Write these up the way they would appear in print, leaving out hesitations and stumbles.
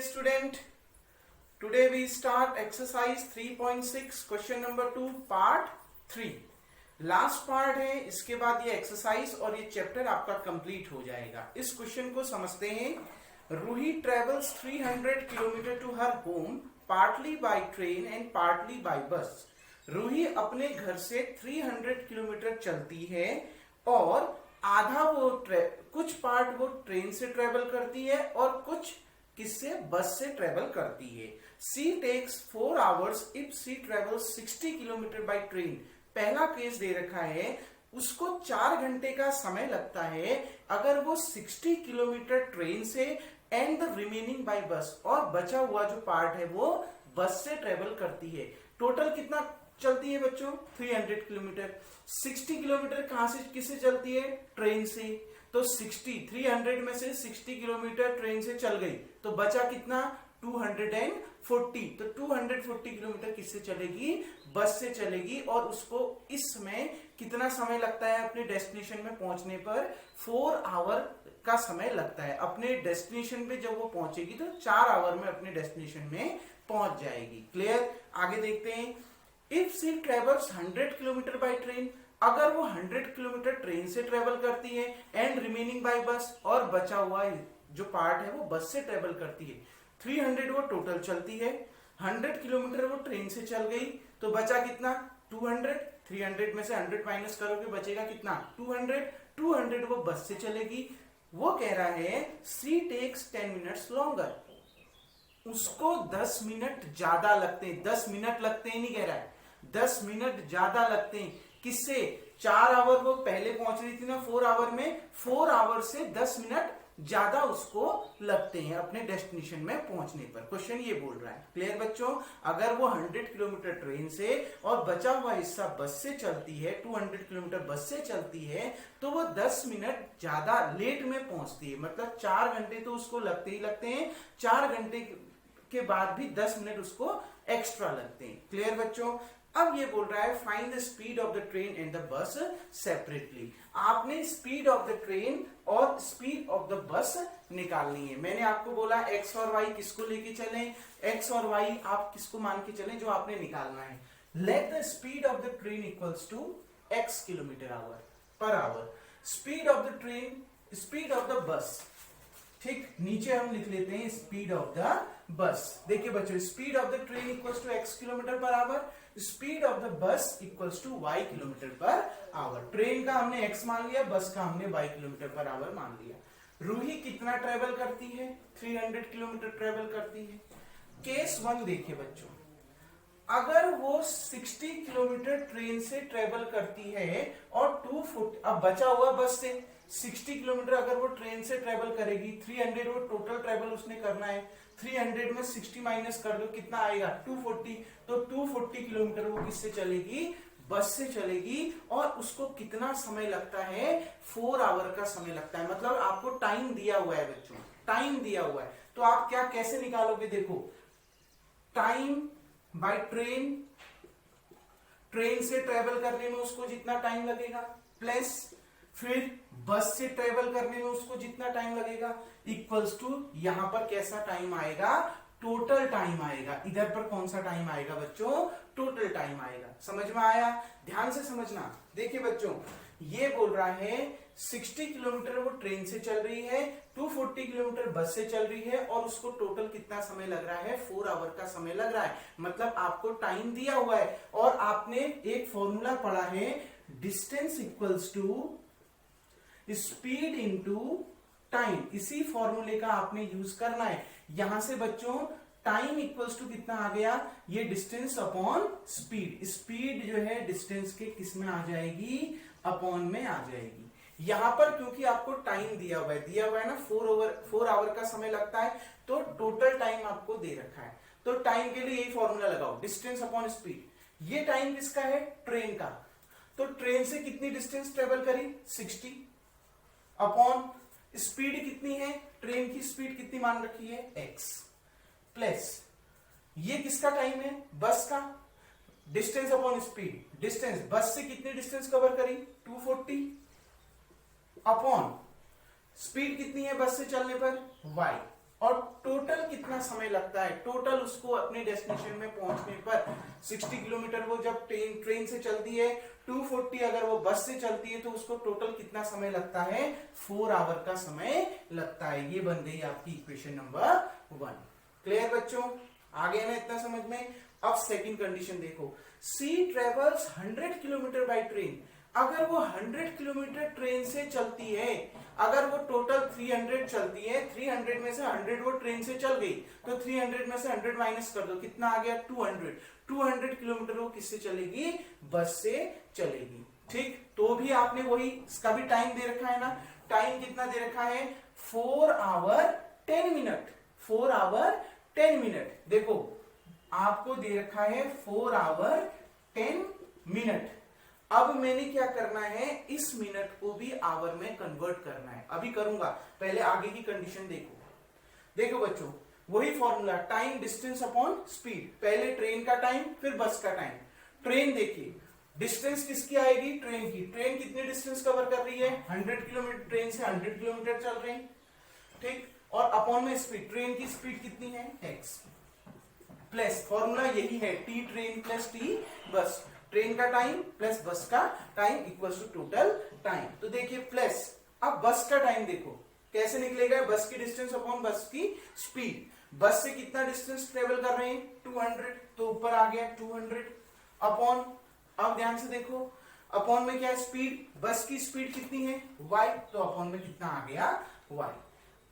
student, today we start exercise 3.6 question number 2 part 3. Last part है, इसके बाद ये एक्सरसाइज और ये चैप्टर आपका कंप्लीट हो जाएगा. इस क्वेश्चन को समझते हैं. Roohi travels 300 kilometres to her home partly by train and partly by bus. Roohi अपने घर से 300 किलोमीटर चलती है और आधा वो कुछ पार्ट वो ट्रेन से ट्रेवल करती है और कुछ किससे, बस से ट्रेवल करती है. She takes 4 hours if C travels 60 kilometre by train. पहला केस दे रखा है, उसको 4 घंटे का समय लगता है अगर वो 60 किलोमीटर ट्रेन से एंड द रिमेनिंग बाय बस, और बचा हुआ जो पार्ट है वो बस से ट्रेवल करती है. टोटल कितना चलती है बच्चों? 300 किलोमीटर. 60 किलोमीटर कहां से किससे चलती है? ट्रेन से. तो 300 में से 60 किलोमीटर ट्रेन से चल गई तो बचा कितना? 240. तो 240 किलोमीटर किससे चलेगी? बस से चलेगी. और उसको इसमें कितना समय लगता है अपने डेस्टिनेशन में पहुंचने पर? 4 आवर का समय लगता है. अपने डेस्टिनेशन पे जब वो पहुंचेगी तो 4 आवर में अपने डेस्टिनेशन में पहुंच जाएगी. क्लियर? आगे देखते हैं. If C travels 100 kilometres by train, अगर वो 100 किलोमीटर ट्रेन से ट्रेवल करती है एंड रिमेनिंग बाय बस, और बचा हुआ जो पार्ट है वो बस से ट्रेवल करती है. 300 वो टोटल चलती है. 100 किलोमीटर वो ट्रेन से चल गई तो बचा कितना? 200. 300 में से 100 माइनस करोगे बचेगा कितना? 200. 200 वो बस से चलेगी. वो कह रहा है सी टेक्स 10 मिनट्स लॉन्गर. उसको 10 मिनट ज्यादा लगते हैं. 10 मिनट लगते हैं नहीं कह रहा है, 10 मिनट ज्यादा लगते हैं. किससे? 4 आवर वो पहले पहुंच रही थी ना 4 आवर में, 4 आवर से 10 मिनट ज्यादा उसको लगते हैं अपने डेस्टिनेशन में पहुंचने पर. क्वेश्चन ये बोल रहा है. क्लियर बच्चों? अगर वो 100 किलोमीटर ट्रेन से और बचा हुआ हिस्सा बस से चलती है, 200 किलोमीटर बस से चलती है, तो वो 10 मिनट ज्यादा लेट में पहुंचती है. मतलब 4 घंटे तो उसको लगते ही लगते हैं. 4 घंटे के बाद भी 10 मिनट उसको एक्स्ट्रा लगते हैं. क्लियर बच्चों? अब ये बोल रहा है find the speed of the train and the bus separately. आपने स्पीड ऑफ द ट्रेन और स्पीड ऑफ द बस निकालनी है. मैंने आपको बोला एक्स और वाई किसको लेके चलें? एक्स और वाई आप किसको मान के चलें? जो आपने निकालना है. Let the speed of the train equals to x kilometre per hour. Speed of the train, speed of the bus. ठीक, नीचे हम लिख लेते हैं स्पीड ऑफ द बस. देखिए बच्चों, speed of the train equals to x kilometre per hour, speed of the bus equals to y kilometre per hour. Train का हमने एक्स मान लिया, बस का हमने वाई किलोमीटर पर आवर मान लिया. रूही कितना ट्रेवल करती है? 300 किलोमीटर ट्रेवल करती है. केस 1 देखिए बच्चों, अगर वो 60 किलोमीटर ट्रेन से ट्रेवल करती है और 240, अब बचा हुआ बस से 60 किलोमीटर अगर वो ट्रेन से ट्रेवल करेगी, 300 वो टोटल ट्रेवल उसने करना है. 300 में 60 माइनस कर दो, कितना आएगा? 240. तो 240 किलोमीटर वो किससे चलेगी? बस से चलेगी. और उसको कितना समय लगता है? 4 आवर का समय लगता है. मतलब आपको टाइम दिया हुआ है बच्चों, टाइम दिया हुआ है. तो आप क्या कैसे निकालोगे? देखो, टाइम बाय ट्रेन, ट्रेन से ट्रेवल करने में उसको जितना टाइम लगेगा, प्लस फिर बस से ट्रेवल करने में उसको जितना टाइम लगेगा, इक्वल्स टू यहां पर कैसा टाइम आएगा? टोटल टाइम आएगा. इधर पर कौन सा टाइम आएगा बच्चों? टोटल टाइम आएगा. समझ में आया? ध्यान से समझना. देखिए बच्चों, ये बोल रहा है 60 किलोमीटर वो ट्रेन से चल रही है, 240 किलोमीटर बस से चल रही है, और उसको टोटल कितना समय लग रहा है? 4 आवर का समय लग रहा है. मतलब आपको टाइम दिया हुआ है और आपने एक फॉर्मूला पढ़ा है, distance equals to speed into time. इसी फॉर्मूले का आपने यूज करना है. यहां से बच्चों टाइम इक्वल्स टू कितना आ गया? ये डिस्टेंस अपॉन स्पीड. स्पीड जो है डिस्टेंस के किस में आ जाएगी? अपॉन में आ जाएगी. यहां पर क्योंकि आपको टाइम दिया हुआ है ना, 4 आवर का समय लगता है, तो टोटल टाइम आपको दे रखा है. तो टाइम के लिए यही फॉर्मूला लगाओ, डिस्टेंस अपॉन स्पीड. ये टाइम किसका है? ट्रेन का. तो ट्रेन से कितनी डिस्टेंस ट्रेवल करी? 60 अपॉन स्पीड कितनी है? ट्रेन की स्पीड कितनी मान रखी है? x प्लस ये किसका टाइम है? बस का. डिस्टेंस अपॉन स्पीड, डिस्टेंस बस से कितनी डिस्टेंस कवर करी? 240 अपॉन स्पीड कितनी है बस से चलने पर? y. और टोटल कितना समय लगता है, टोटल उसको अपने डेस्टिनेशन में पहुंचने पर 60 किलोमीटर वो जब ट्रेन से चलती है, 240 अगर वो बस से चलती है तो उसको टोटल कितना समय लगता है, 4 आवर का समय लगता है। ये बन गई आपकी इक्वेशन नंबर 1। क्लियर बच्चों, आ गया ना इतना समझ में। अब सेकंड कंडीशन देखो, सी ट्रेवल्स 100 किलोमीटर बाय ट्रेन। अगर वो 100 किलोमीटर ट्रेन से चलती है, अगर वो टोटल 300 चलती है, 300 में से 100 वो ट्रेन से चल गई, तो 300 में से 100 माइनस कर दो, कितना आ गया 200। 200 किलोमीटर वो किससे चलेगी, बस से चलेगी। ठीक, तो भी आपने वही, इसका भी टाइम दे रखा है ना, टाइम कितना दे रखा है, 4 आवर 10 मिनट। 4 आवर 10 मिनट, देखो आपको दे रखा है 4 आवर 10 मिनट। अब मैंने क्या करना है, इस मिनट को भी आवर में कन्वर्ट करना है, अभी करूंगा, पहले आगे की कंडीशन देखो। देखो बच्चों, वही formula, time distance upon speed, पहले ट्रेन का टाइम फिर बस का टाइम। ट्रेन देखिए, डिस्टेंस किसकी आएगी, ट्रेन की। ट्रेन कितनी डिस्टेंस कवर कर रही है, 100 किलोमीटर, ट्रेन से 100 किलोमीटर चल रही है। ठीक, और अपॉन में स्पीड, ट्रेन की स्पीड कितनी है, x प्लस, फॉर्मूला यही है, T train plus T bus, train का टाइम प्लस बस का time equals to total time. तो देखिए प्लस, अब बस का टाइम देखो कैसे निकलेगा, बस की डिस्टेंस अपॉन बस की स्पीड। बस से कितना डिस्टेंस ट्रेवल कर रहे हैं, 200, तो ऊपर आ गया 200 अपॉन, अब ध्यान से देखो अपॉन में क्या है, स्पीड, बस की स्पीड कितनी है y, तो अपॉन में कितना आ गया y।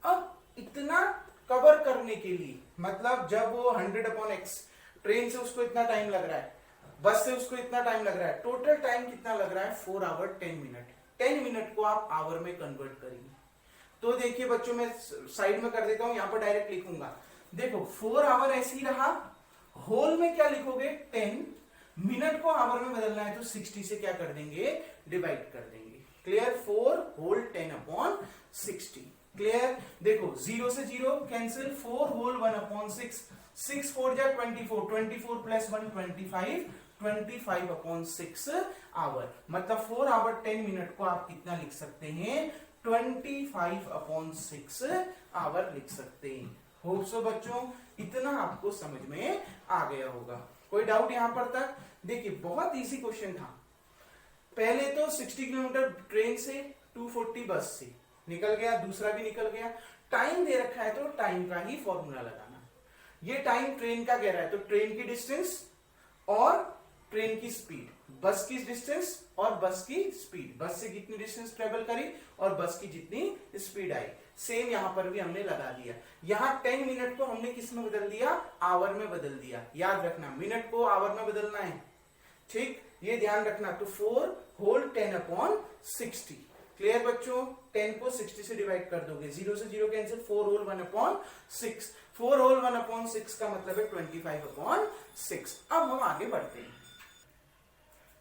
अब इतना कवर करने के लिए, मतलब जब वो 100 अपॉन x, ट्रेन से उसको इतना टाइम लग रहा है, बस से उसको इतना टाइम लग रहा है, टोटल टाइम कितना लग रहा है, 4 आवर 10 मिनट। 10 मिनट को आप आवर में कन्वर्ट करेंगे, तो देखिए बच्चों मैं साइड में कर देता हूं, यहां पर डायरेक्ट लिखूंगा। देखो 4 आवर ऐसे ही रहा, होल में क्या लिखोगे 10, मिनट को आवर में बदलना है तो 60 से क्या कर देंगे, डिवाइड कर देंगे। Clear, 4 whole 10 upon 60। क्लियर, देखो 0 से 0 कैंसिल, 4 होल 1 अपॉन 6, 6 4 जा 24, 24 प्लस 1 25, 25 अपॉन 6 आवर, मतलब 4 आवर 10 मिनट को आप कितना लिख सकते हैं, 25 अपॉन 6 आवर लिख सकते हैं। होप सो बच्चों इतना आपको समझ में आ गया होगा। कोई डाउट यहां पर तक? देखिए बहुत इजी क्वेश्चन था। पहले तो 60 किलोमीटर ट्रेन से, 240 बस से निकल गया, दूसरा भी निकल गया। टाइम दे रखा है तो टाइम का ही फॉर्मूला लगाना। ये टाइम ट्रेन का कह रहा है तो ट्रेन की डिस्टेंस और ट्रेन की स्पीड, बस की डिस्टेंस और बस की स्पीड, बस से कितनी डिस्टेंस ट्रेवल करी और बस की जितनी स्पीड आई, सेम यहां पर भी हमने लगा दिया। यहां 10 मिनट को हमने किस में बदल दिया, आवर में बदल दिया। याद रखना मिनट को आवर में बदलना है, ठीक, ये ध्यान रखना। तो 4 होल 10 अपॉन 60। क्लियर बच्चों, 10 को 60 से डिवाइड कर दोगे, 0 से 0 cancel, 4 whole 1 upon 6, 4 whole 1 upon 6 का मतलब है 25 अपॉन 6। अब हम आगे बढ़ते हैं।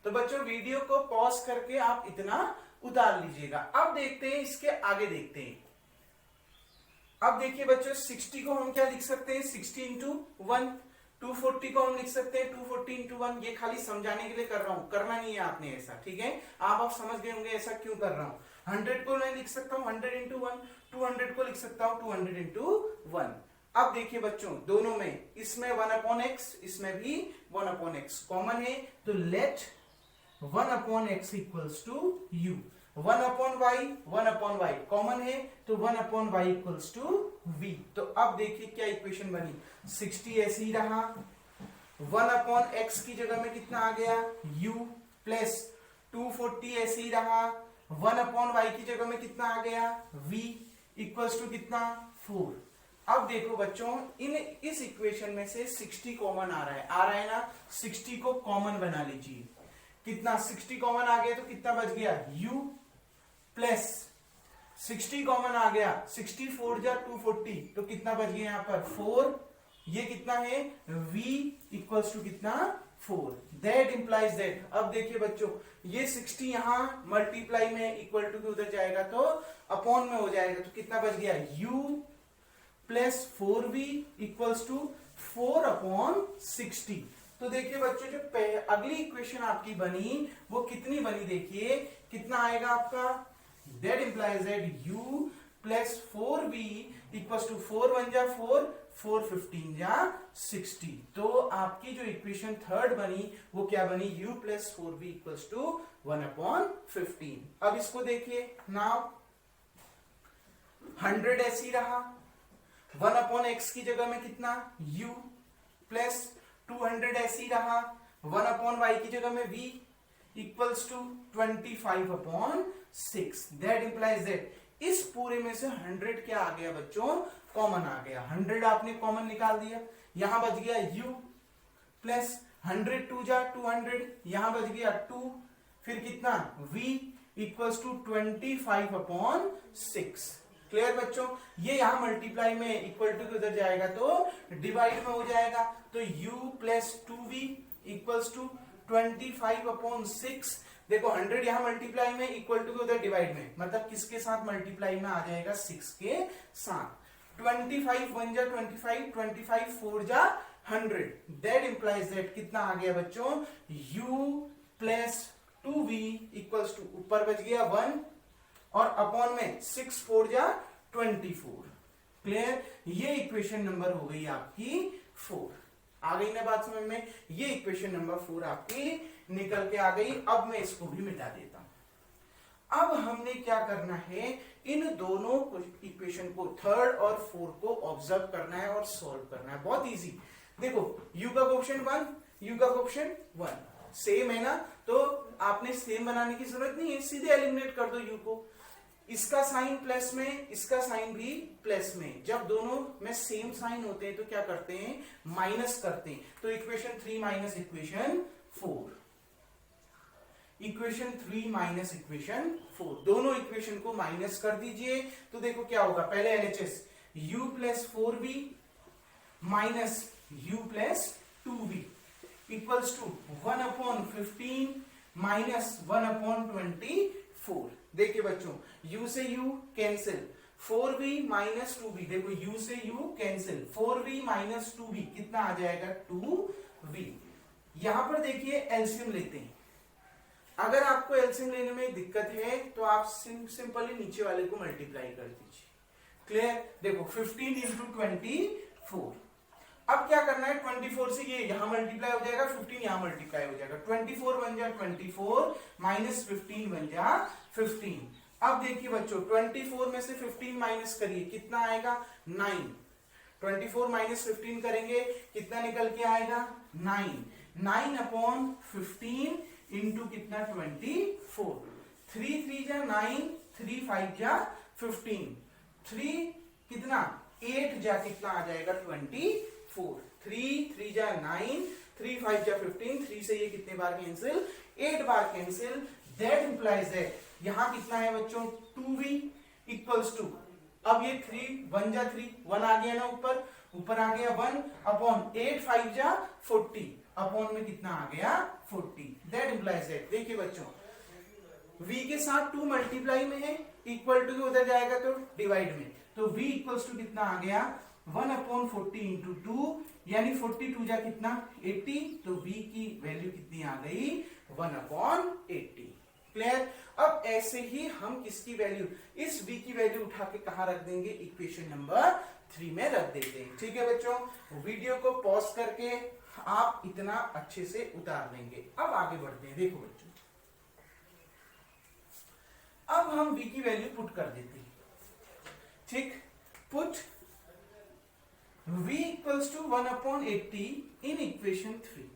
तो बच्चों वीडियो को पॉज करके आप इतना उतार लीजिएगा। अब देखते हैं, इसके आगे देखते हैं। अब देखिए बच्चों 60 को हम क्या लिख सकते हैं, 60 इंटू 1। 240 को हम लिख सकते हैं 240 इंटू 1। ये खाली समझाने के लिए कर रहा हूं, करना नहीं है आपने ऐसा, ठीक है। आप समझ गए होंगे ऐसा क्यों कर रहा हूं। 100 को मैं लिख सकता हूं 100 इंटू 1, 200 को लिख सकता हूं 200 इंटू 1। अब देखिए बच्चों दोनों में, इसमें 1 अपॉन एक्स, इसमें भी 1 अपॉन एक्स कॉमन है, तो let 1 upon x equals to u. 1 upon y, 1 upon y common है, तो 1 upon y equals to v. तो अब देखिए क्या इक्वेशन बनी, 60 ऐसे ही रहा, 1 अपॉन एक्स की जगह में कितना आ गया u, प्लस 240 ऐसे ही रहा, 1 अपॉन वाई की जगह में कितना आ गया v, इक्वल्स टू कितना 4। अब देखो बच्चों इस इक्वेशन में से 60 कॉमन आ रहा है ना, 60 को कॉमन बना लीजिए। कितना, 60 कॉमन आ गया तो कितना बच गया u, प्लस 60 कॉमन आ गया, 64 जा 240, तो कितना बच गया यहाँ पर 4। ये कितना है v इक्वल्स टू कितना 4। That implies that. अब देखिए बच्चों ये 60 यहां मल्टीप्लाई में इक्वल टू के उधर जाएगा तो अपॉन में हो जाएगा, तो कितना बच गया u plus 4v equals to 4 upon 60। तो देखिए बच्चों जो अगली इक्वेशन आपकी बनी वो कितनी बनी, देखिए कितना आएगा आपका, that implies that u plus 4v equals to 4 1 जा 4, 4 15 जा 60। तो आपकी जो इक्वेशन थर्ड बनी वो क्या बनी, u plus 4v equals to 1/15। अब इसको देखिए, नाउ 100 ऐसी रहा, 1/x की जगह में कितना u प्लस 200 ऐसी रहा, 1/y की जगह में v equals to 25/6। That implies that इस पूरे में से 100 क्या आ गया बच्चों, कॉमन आ गया। 100 आपने कॉमन निकाल दिया, यहां बच गया u प्लस 100 2 जा 200, यहां बच गया 2, फिर कितना v इक्वल्स टू 25/6। क्लियर बच्चों, ये यहां मल्टीप्लाई में इक्वल टू उधर जाएगा तो डिवाइड में हो जाएगा, तो u plus 2v equals to 25/6। देखो 100 यहां मल्टीप्लाई में, इक्वल टू उधर डिवाइड में, मतलब किसके साथ मल्टीप्लाई में आ जाएगा, 6 के साथ। 25 1 जा 25, 25 4 जा 100। दैट इंप्लाइज दैट कितना आ गया बच्चों, u plus 2v equals to ऊपर बच गया 1 और अपॉन में 6 4 जा 24। क्लियर, ये इक्वेशन नंबर हो गई आपकी 4। आ गई ना बात समझ में, ये इक्वेशन नंबर 4 आपकी निकल के आ गई। अब मैं इसको भी मिटा देता हूं। अब हमने क्या करना है, इन दोनों इक्वेशन को थर्ड और फोर्थ को ऑब्जर्व करना है और सॉल्व करना है। बहुत इजी। देखो u का कोएफिशिएंट 1, u का कोएफिशिएंट 1 सेम है ना, तो आपने सेम बनाने की जरूरत नहीं है, सीधे एलिमिनेट कर दो u को। इसका साइन प्लस में, इसका साइन भी प्लस में। जब दोनों में सेम साइन होते हैं तो क्या करते हैं, माइनस करते हैं। तो equation 3 minus equation 4, equation 3 minus equation 4, दोनों इक्वेशन को माइनस कर दीजिए। तो देखो क्या होगा, पहले LHS u plus 4v minus u plus 2v equals to 1/15 minus 1/24। देखिए बच्चों, u से u cancel, 4v minus 2v, देखो u से u cancel, 4v minus 2v कितना आ जाएगा, 2v। यहां पर देखिए एलसीएम लेते हैं। अगर आपको एलसीएम लेने में दिक्कत है तो आप सिंपली नीचे वाले को मल्टीप्लाई कर दीजिए। क्लियर, देखो 15 इंटू 24। अब क्या करना है, 24 से ये यहां मल्टीप्लाई हो जाएगा, 15 यहां मल्टीप्लाई हो जाएगा, 24 बन जा 24 माइनस 15 बन जा 15। अब देखिए बच्चों, 24 में से 15 माइनस करिए, कितना आएगा 9। 24 माइनस 15 करेंगे, कितना निकल के आएगा 9। 9/15 इंटू कितना 24, 3 3 जा 9, 3 5 जा 15, 3 कितना 8 जा कितना आ जाएगा 24, 3 3 जा 9, 3 5 जा 15, 3 से ये कितने बार कैंसिल, 8 बार कैंसिल। दैट इंप्लाइज दैट यहां कितना है बच्चों 2v इक्वल्स टू, अब ये 3 1 जा 3, 1 आ गया ना ऊपर, ऊपर आ गया 1 अपॉन 8 5 जा 40, अपॉन में कितना आ गया 40। दैट इंप्लाइज दैट, देखिए बच्चों v के साथ 2 मल्टीप्लाई में है, इक्वल टू उधर जाएगा तो डिवाइड में, तो v इक्वल्स टू कितना आ गया 1/40 इंटू 2, यानी 42 जा कितना 80, तो v की वैल्यू कितनी आ गई 1/80। क्लियर, अब ऐसे ही हम किसकी वैल्यू, इस v की वैल्यू उठा के कहां रख देंगे, इक्वेशन नंबर 3 में रख देते हैं। ठीक है बच्चों, वीडियो को पॉज करके आप इतना अच्छे से उतार लेंगे। अब आगे बढ़ते हैं। देखो बच्चों, अब हम v की वैल्यू पुट कर देते हैं। ठीक, put v equals to 1/80 in equation 3।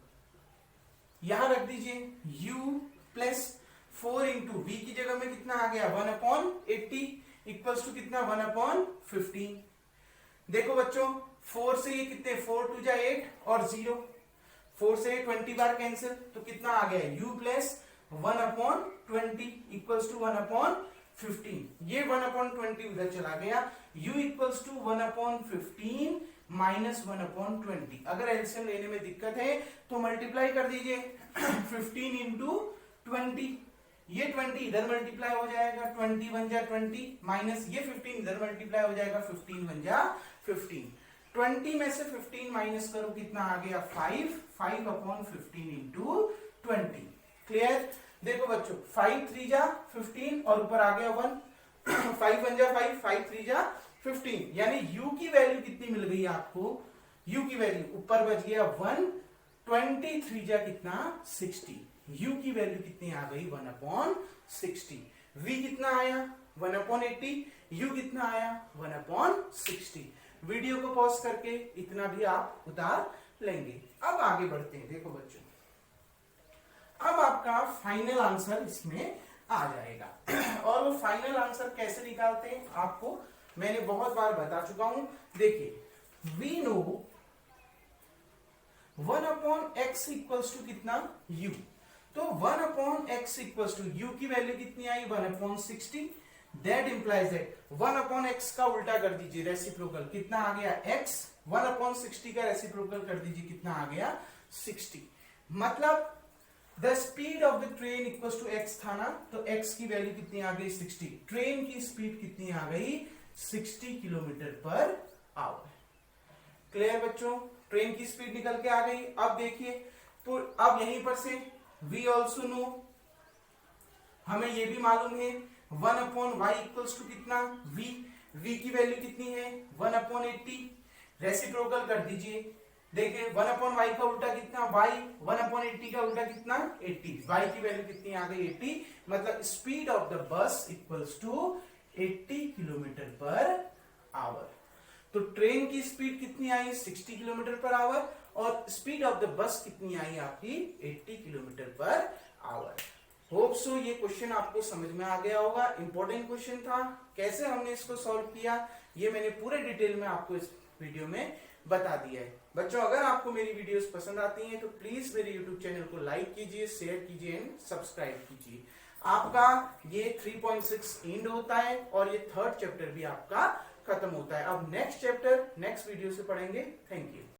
यहां रख दीजिए u प्लस 4 इंटू v की जगह में कितना आ गया 1/80 इक्वल्स टू कितना 1/15। देखो बच्चों 4 से ये कितने 4 2 जा 8 और 0, 4 से 20 बार कैंसिल, तो कितना आ गया u प्लस 1/20 इक्वल्स टू 1/15। ये 1/20 उधर चला गया, u इक्वल्स टू 1/15 माइनस 1/20। अगर एलसीएम लेने में दिक्कत है तो मल्टीप्लाई कर दीजिए 15 इंटू 20, ये 20 इधर मल्टीप्लाई हो जाएगा, 20 1 जा 20 माइनस ये 15 इधर मल्टीप्लाई हो जाएगा, 15 1 जा 15। 20 में से 15 माइनस करो, कितना आ गया 5, 5/15 इंटू 20। क्लियर, देखो बच्चों 5 3 जा 15 और ऊपर आ गया 1, 5 1 जा 5, 5 3 जा 15, यानी u की वैल्यू कितनी मिल गई आपको, u की वैल्यू ऊपर बच गया 123 जा कितना 60, u की वैल्यू कितनी आ गई 1/60, v कितना आया 1/80, u कितना आया 1/60। वीडियो को पॉज करके इतना भी आप उतार लेंगे। अब आगे बढ़ते हैं। देखो बच्चों, अब आपका फाइनल आंसर इसमें आ जाएगा और वो फाइनल आंसर कैसे निकालते हैं आपको मैंने बहुत बार बता चुका हूं। देखिए we know 1/x equals to कितना u, तो 1/x इक्वल्स टू u की वैल्यू कितनी आई 1/60। दैट इंप्लाइज दैट 1/x का उल्टा कर दीजिए, रेसिप्रोकल कितना आ गया x, 1/60 का रेसिप्रोकल कर दीजिए कितना आ गया 60। मतलब the speed of the train equals to x था ना, तो x की वैल्यू कितनी आ गई 60, ट्रेन की स्पीड कितनी आ गई 60 किलोमीटर पर आवर। क्लियर बच्चों, ट्रेन की स्पीड निकल के आ गई। अब देखिए, तो अब यहीं पर से वी ऑल्सो नो, हमें ये भी मालूम है 1/y इक्वल्स टू कितना v, v की वैल्यू कितनी है 1/80, रेसिप्रोकल कर दीजिए। देखिए 1/y का उल्टा कितना y, 1/80 का उल्टा कितना 80, y की वैल्यू कितनी आ गई 80। मतलब speed of the bus equals to 80 kilometre per hour. तो ट्रेन की स्पीड कितनी आई 60 किलोमीटर पर आवर और स्पीड ऑफ द बस कितनी आई आपकी 80 kilometre per our. Hope so ये क्वेश्चन आपको समझ में आ गया होगा। इंपॉर्टेंट क्वेश्चन था। कैसे हमने इसको सॉल्व किया ये मैंने पूरे डिटेल में आपको इस वीडियो में बता दिया है। बच्चों अगर आपको मेरी वीडियोस पसंद आती हैं तो प्लीज मेरे यूट्यूब चैनल को लाइक कीजिए, शेयर कीजिए एंड सब्सक्राइब कीजिए। आपका ये 3.6 एंड होता है और ये थर्ड चैप्टर भी आपका खत्म होता है। अब नेक्स्ट चैप्टर नेक्स्ट वीडियो से पढ़ेंगे। Thank you.